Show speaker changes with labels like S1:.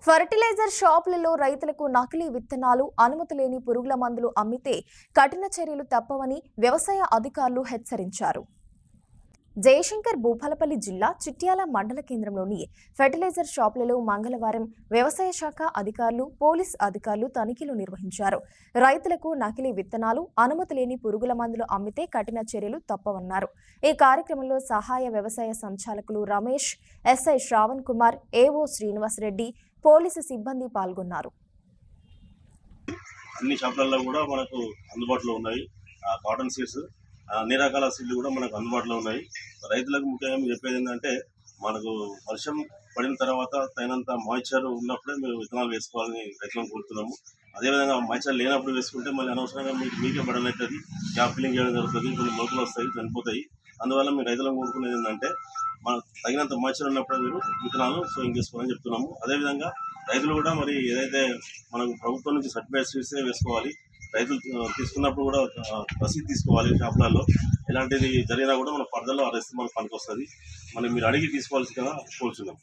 S1: Fertiliser షాపులలో రైతులకు నకిలీ విత్తనాలు, అనుమతి లేని పురుగుల మందులు అమ్మితే కఠిన చర్యలు తప్పవని వ్యవసాయ అధికారులు హెచ్చరించారు. జయశంకర్ భూపాలపల్లి జిల్లా చిట్యాల మండల కేంద్రంలోని ఫెర్టిలైజర్ షాపులలో మంగళవారం వ్యవసాయ శాఖ అధికారులు, పోలీస్ అధికారులు తనిఖీలు నిర్వహించారు. రైతులకు నకిలీ విత్తనాలు, అనుమతి లేని పురుగుల మందులు అమ్మితే కఠిన చర్యలు తప్పవన్నారు. ఈ కార్యక్రమంలో సహాయ వ్యవసాయ సంచాలకులు Ramesh, SI Shravan Kumar, AO Srinivas Reddy, police సిబ్బంది పాల్గొన్నారు.
S2: అన్ని షాపులలో కూడా మనకు అందుబాటులో ఉన్నాయి. కాటన్ సీడ్స్, అన్ని రకాల సీడ్లు కూడా మనకు అందుబాటులో ఉన్నాయి. రైతులకు ముఖ్యంగా చెప్పేది ఏంటంటే, మనకు వర్షం పడిన తర్వాత తగినంత మాయిశ్చర్ ఉన్నప్పుడే మేము విత్తనాలు వేసుకోవాలని రైతులను కోరుతున్నాము. అదేవిధంగా మాయిశ్చర్ లేనప్పుడు వేసుకుంటే మళ్ళీ అనవసరంగా మీకే బడన్ అవుతుంది, గ్యాప్ ఫిల్లింగ్ చేయడం జరుగుతుంది, కొన్ని మొలకలు వస్తాయి, చనిపోతాయి. అందువల్ల మీ రైతులను కోరుకునేది ఏంటంటే, మనకు తగినంత మాయిశ్చర్ ఉన్నప్పుడే మీరు విత్తనాలు సోయింగ్ చేసుకోవాలని చెప్తున్నాము. అదేవిధంగా రైతులు కూడా మరి ఏదైతే మనకు ప్రభుత్వం నుంచి సర్టిఫైడ్ సీడ్సే వేసుకోవాలి. రైతులు తీసుకున్నప్పుడు కూడా రసీదు తీసుకోవాలి. షాపులలో ఎలాంటిది జరిగినా కూడా మన ఫర్దర్లో ఆ రసీదు మనకు పనికి వస్తుంది. మీరు అడిగి తీసుకోవాల్సిందిగా కోరుచున్నాం.